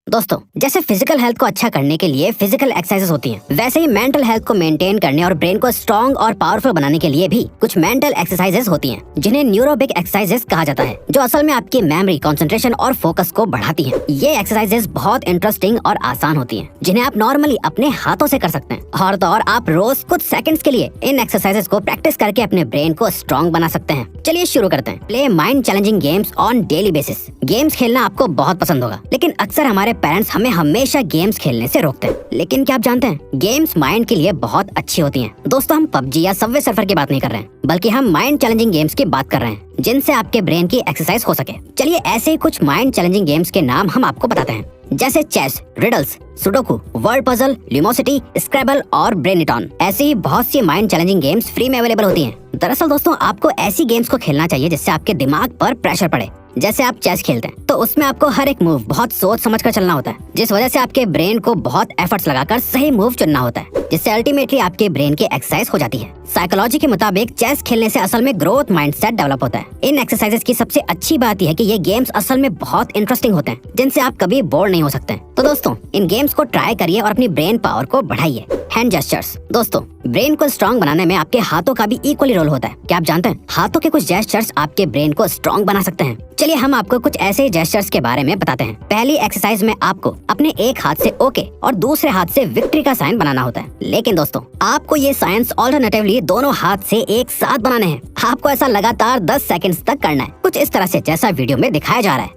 दोस्तों, जैसे physical health को अच्छा करने के लिए फिजिकल एक्सरसाइजेस होती हैं, वैसे ही मेंटल हेल्थ को मेंटेन करने और ब्रेन को स्ट्रॉन्ग और पावरफुल बनाने के लिए भी कुछ मेंटल एक्सरसाइजेस होती हैं, जिन्हें न्यूरोबिक एक्सरसाइजेस कहा जाता है, जो असल में आपकी मेमोरी, कंसंट्रेशन और फोकस को बढ़ाती हैं। ये एक्सरसाइजेस बहुत इंटरेस्टिंग और आसान होती हैं, जिन्हें आप नॉर्मली अपने हाथों से कर सकते हैं और तो और आप रोज कुछ सेकंड्स के लिए इन एक्सरसाइजेस को प्रैक्टिस करके अपने ब्रेन को स्ट्रॉन्ग बना सकते हैं। चलिए शुरू करते हैं। Play mind challenging games on daily basis. Games खेलना आपको बहुत पसंद होगा, लेकिन अक्सर हमारे पेरेंट्स हमें हमेशा गेम्स खेलने से रोकते हैं। लेकिन क्या आप जानते हैं, गेम्स माइंड के लिए बहुत अच्छी होती हैं। दोस्तों, हम पबजी या सबवे सर्फर की बात नहीं कर रहे हैं, बल्कि हम माइंड चैलेंजिंग गेम्स की बात कर रहे हैं, जिनसे आपके ब्रेन की एक्सरसाइज हो सके। चलिए ऐसे ही कुछ माइंड चैलेंजिंग गेम्स के नाम हम आपको बताते हैं, जैसे chess, riddles, sudoku, word puzzle, Lumosity, Scrabble और ब्रेनिटॉन। ऐसे ही बहुत सी माइंड चैलेंजिंग गेम्स फ्री में अवेलेबल होती हैं। दरअसल दोस्तों, आपको ऐसी गेम्स को खेलना चाहिए जिससे आपके दिमाग पर प्रेशर पड़े। जैसे आप चेस खेलते हैं तो उसमें आपको हर एक मूव बहुत सोच समझ कर चलना होता है, जिस वजह से आपके ब्रेन को बहुत एफर्ट्स लगाकर सही मूव चुनना होता है, जिससे अल्टीमेटली आपके ब्रेन की एक्सरसाइज हो जाती है। साइकोलॉजी के मुताबिक चेस खेलने से असल में ग्रोथ माइंडसेट डेवलप होता है। इन एक्सरसाइजेस की सबसे अच्छी बात यह है कि ये गेम्स असल में बहुत इंटरेस्टिंग होते हैं, जिनसे आप कभी बोर नहीं हो सकते। तो दोस्तों, इन गेम्स को ट्राई करिए और अपनी ब्रेन पावर को बढ़ाइए। Hand gestures. दोस्तों, ब्रेन को स्ट्रॉन्ग बनाने में आपके हाथों का भी इक्वली रोल होता है। क्या आप जानते हैं, हाथों के कुछ जेस्चर्स आपके ब्रेन को स्ट्रॉन्ग बना सकते हैं। चलिए हम आपको कुछ ऐसे जेस्चर्स के बारे में बताते हैं। पहली एक्सरसाइज में आपको अपने एक हाथ से ओके और दूसरे हाथ से विक्ट्री का साइन बनाना होता है। लेकिन दोस्तों, आपको ये साइंस ऑल्टरनेटिवली दोनों हाथ से एक साथ बनाने हैं। आपको ऐसा लगातार 10 सेकंड्स तक करना है, कुछ इस तरह से जैसा वीडियो में दिखाया जा रहा है।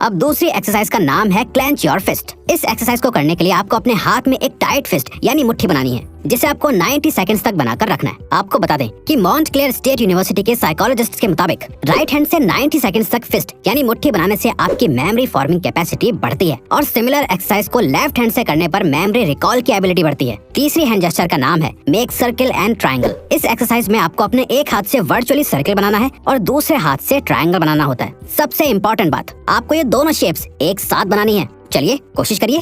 अब दूसरी एक्सरसाइज का नाम है क्लेंच योर फिस्ट। इस एक्सरसाइज को करने के लिए आपको अपने हाथ में एक टाइट फिस्ट यानी मुट्ठी बनानी है, जिसे आपको 90 सेकंड्स तक बनाकर रखना है। आपको बता दें कि मॉन्टक्लेयर स्टेट यूनिवर्सिटी के साइकोलॉजिस्ट के मुताबिक राइट हैंड से 90 सेकंड्स तक फिस्ट यानी मुट्ठी बनाने से आपकी मेमोरी फॉर्मिंग कैपेसिटी बढ़ती है, और सिमिलर एक्सरसाइज को लेफ्ट हैंड से करने पर मेमोरी रिकॉल की एबिलिटी बढ़ती है। तीसरी हैंड जेस्चर का नाम है मेक सर्किल एंड ट्रायंगल। इस एक्सरसाइज में आपको अपने एक हाथ से वर्चुअली सर्किल बनाना है और दूसरे हाथ से ट्रायंगल बनाना होता है। सबसे इम्पोर्टेंट बात, आपको ये दोनों शेप्स एक साथ बनानी है। चलिए कोशिश करिए।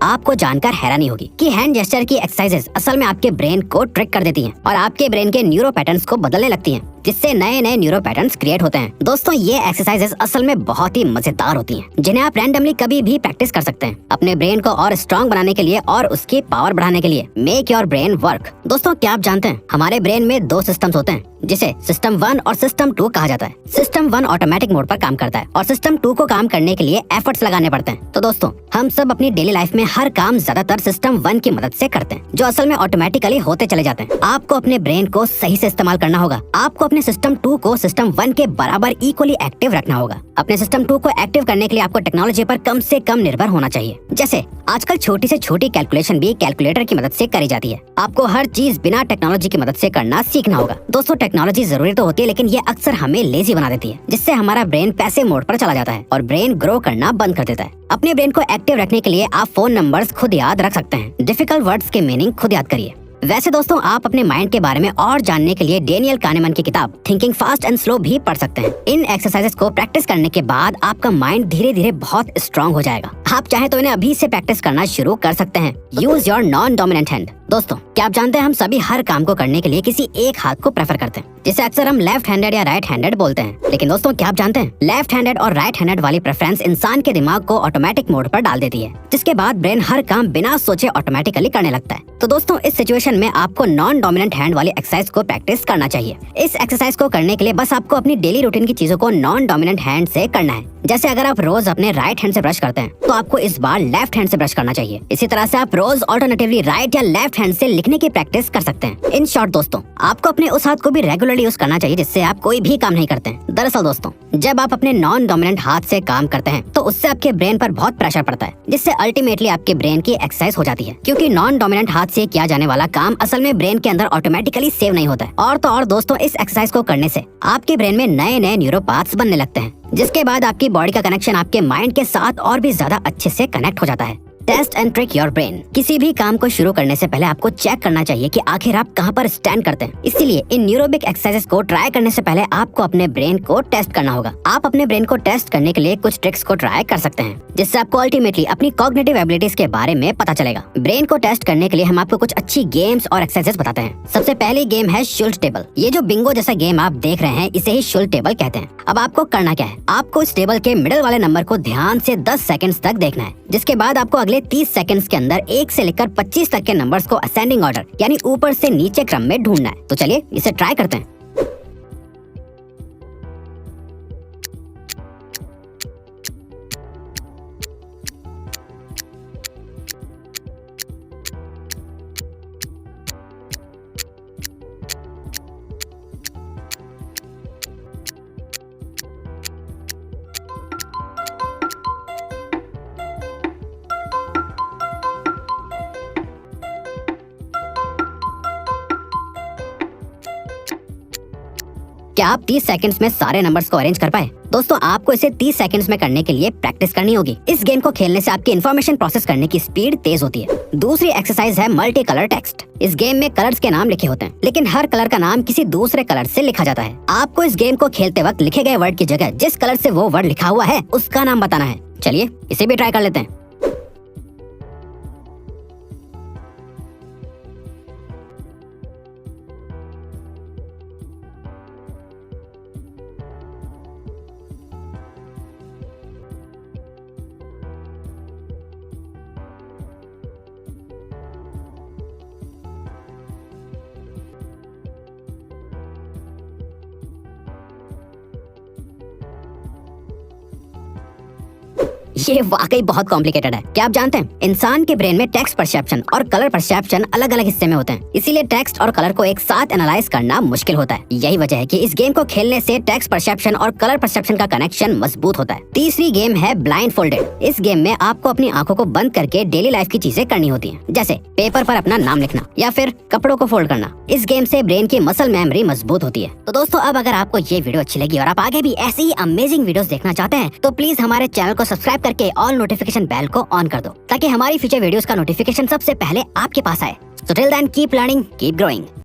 आपको जानकर हैरानी होगी कि हैंड जेस्चर की एक्सरसाइजेस असल में आपके ब्रेन को ट्रिक कर देती हैं और आपके ब्रेन के न्यूरो पैटर्न्स को बदलने लगती हैं, जिससे नए नए न्यूरो पैटर्न्स क्रिएट होते हैं। दोस्तों, ये एक्सरसाइजेस असल में बहुत ही मजेदार होती हैं, जिन्हें आप रैंडमली कभी भी प्रैक्टिस कर सकते हैं अपने ब्रेन को और स्ट्रॉन्ग बनाने के लिए और उसकी पावर बढ़ाने के लिए। Make your brain work. दोस्तों, क्या आप जानते हैं, हमारे ब्रेन में 2 सिस्टम्स होते हैं, जिसे सिस्टम 1 और सिस्टम 2 कहा जाता है। सिस्टम 1 ऑटोमेटिक मोड पर काम करता है और सिस्टम 2 को काम करने के लिए एफर्ट्स लगाने पड़ते हैं। तो दोस्तों, हम सब अपनी डेली लाइफ में हर काम ज्यादातर सिस्टम 1 की मदद से करते हैं, जो असल में ऑटोमेटिकली होते चले जाते हैं। आपको अपने ब्रेन को सही से इस्तेमाल करना होगा। आपको अपने सिस्टम 2 को सिस्टम 1 के बराबर इक्वली एक्टिव रखना होगा। अपने सिस्टम 2 को एक्टिव करने के लिए आपको टेक्नोलॉजी पर कम से कम निर्भर होना चाहिए। जैसे आजकल छोटी से छोटी कैलकुलेशन भी कैलकुलेटर की मदद से करी जाती है। आपको हर चीज बिना टेक्नोलॉजी की मदद से करना सीखना होगा। दोस्तों, टेक्नोलॉजी जरूरी तो होती है, लेकिन ये अक्सर हमें लेजी बना देती है, जिससे हमारा ब्रेन पैसिव मोड पर चला जाता है और ब्रेन ग्रो करना बंद कर देता है। अपने ब्रेन को एक्टिव रखने के लिए आप फोन नंबर्स खुद याद रख सकते हैं। डिफिकल्ट वर्ड्स के मीनिंग खुद याद करिए। वैसे दोस्तों, आप अपने माइंड के बारे में और जानने के लिए डेनियल कानेमन की किताब थिंकिंग फास्ट एंड स्लो भी पढ़ सकते हैं। इन एक्सरसाइजेस को प्रैक्टिस करने के बाद आपका माइंड धीरे धीरे बहुत स्ट्रॉन्ग हो जाएगा। आप चाहे तो इन्हें अभी से प्रैक्टिस करना शुरू कर सकते हैं। Use your non dominant hand. दोस्तों, क्या आप जानते हैं, हम सभी हर काम को करने के लिए किसी एक हाथ को प्रेफर करते हैं, जिसे अक्सर हम लेफ्ट हैंडेड या राइट हैंडेड बोलते हैं। लेकिन दोस्तों, क्या आप जानते हैं, लेफ्ट हैंडेड और राइट हैंडेड वाली प्रेफरेंस इंसान के दिमाग को ऑटोमेटिक मोड पर डाल देती है, जिसके बाद ब्रेन हर काम बिना सोचे ऑटोमेटिकली करने लगता है। तो दोस्तों, इस सिचुएशन में आपको नॉन डोमिनेंट हैंड वाली एक्सरसाइज को प्रैक्टिस करना चाहिए। इस एक्सरसाइज को करने के लिए बस आपको अपनी डेली रूटीन की चीजों को नॉन डोमिनेंट हैंड से करना है। जैसे अगर आप रोज अपने राइट हैंड से ब्रश करते हैं, तो आपको इस बार लेफ्ट हैंड से ब्रश करना चाहिए। इसी तरह से आप रोज ऑल्टरनेटिवली राइट या लेफ्ट हैंड से लिखने की प्रैक्टिस कर सकते हैं। इन शॉर्ट दोस्तों, आपको अपने उस हाथ को भी रेगुलरली यूज करना चाहिए जिससे आप कोई भी काम नहीं करते हैं। दरअसल दोस्तों, जब आप अपने नॉन डोमिनेंट हाथ से काम करते हैं, तो उससे आपके ब्रेन पर बहुत प्रेशर पड़ता है, जिससे अल्टीमेटली आपके ब्रेन की एक्सरसाइज हो जाती है, क्योंकि नॉन डोमिनेंट हाथ से किया जाने वाला काम असल में ब्रेन के अंदर ऑटोमेटिकली सेव नहीं होता है। और तो और दोस्तों, इस एक्सरसाइज को करने से आपके ब्रेन में नए नए न्यूरोपाथ्स बनने लगते हैं, जिसके बाद आपकी बॉडी का कनेक्शन आपके माइंड के साथ और भी ज्यादा अच्छे से कनेक्ट हो जाता है। Test and trick your brain. किसी भी काम को शुरू करने से पहले आपको चेक करना चाहिए कि आखिर आप कहां पर स्टैंड करते हैं। इसीलिए इन न्यूरोबिक एक्सरसाइजेस को ट्राई करने से पहले आपको अपने ब्रेन को टेस्ट करना होगा। आप अपने ब्रेन को टेस्ट करने के लिए कुछ ट्रिक्स को ट्राई कर सकते हैं, जिससे आपको अल्टीमेटली अपनी कॉग्निटिव एबिलिटीज के बारे में पता चलेगा। ब्रेन को टेस्ट करने के लिए हम आपको कुछ अच्छी गेम्स और एक्सरसाइजेस बताते हैं। सबसे पहली गेम है शुल्ट टेबल। ये जो बिंगो जैसा गेम आप देख रहे हैं, इसे ही शुल्ट टेबल कहते हैं। अब आपको करना क्या है, आपको इस टेबल के मिडिल वाले नंबर को ध्यान से 10 सेकंड्स तक देखना है, जिसके बाद आपको अगले 30 सेकंड्स के अंदर 1 से लेकर 25 तक के नंबर्स को असेंडिंग ऑर्डर यानी ऊपर से नीचे क्रम में ढूंढना है। तो चलिए इसे ट्राई करते हैं। क्या आप 30 सेकंड्स में सारे नंबर्स को अरेंज कर पाए? दोस्तों, आपको इसे 30 सेकंड्स में करने के लिए प्रैक्टिस करनी होगी। इस गेम को खेलने से आपकी इन्फॉर्मेशन प्रोसेस करने की स्पीड तेज होती है। दूसरी एक्सरसाइज है मल्टी कलर टेक्स्ट। इस गेम में कलर्स के नाम लिखे होते हैं, लेकिन हर कलर का नाम किसी दूसरे कलर से लिखा जाता है। आपको इस गेम को खेलते वक्त लिखे गए वर्ड की जगह जिस कलर से वो वर्ड लिखा हुआ है उसका नाम बताना है। चलिए इसे भी ट्राई कर लेते हैं। ये वाकई बहुत कॉम्प्लिकेटेड है। क्या आप जानते हैं, इंसान के ब्रेन में टेक्स्ट परसेप्शन और कलर परसेप्शन अलग अलग हिस्से में होते हैं, इसीलिए टेक्स्ट और कलर को एक साथ एनालाइज करना मुश्किल होता है। यही वजह है कि इस गेम को खेलने से टेक्स्ट परसेप्शन और कलर परसेप्शन का कनेक्शन मजबूत होता है। तीसरी गेम है ब्लाइंड फोल्डेड। इस गेम में आपको अपनी आंखों को बंद करके डेली लाइफ की चीजें करनी होती है, जैसे पेपर पर अपना नाम लिखना या फिर कपड़ों को फोल्ड करना। इस गेम से ब्रेन की मसल मेमोरी मजबूत होती है। तो दोस्तों, अब अगर आपको ये वीडियो अच्छी लगी और आप आगे भी ऐसी ही अमेजिंग वीडियोस देखना चाहते हैं, तो प्लीज हमारे चैनल को सब्सक्राइब करके ऑल नोटिफिकेशन बेल को ऑन कर दो, ताकि हमारी फ्यूचर वीडियोस का नोटिफिकेशन सबसे पहले आपके पास आए। So till then, keep learning, keep growing.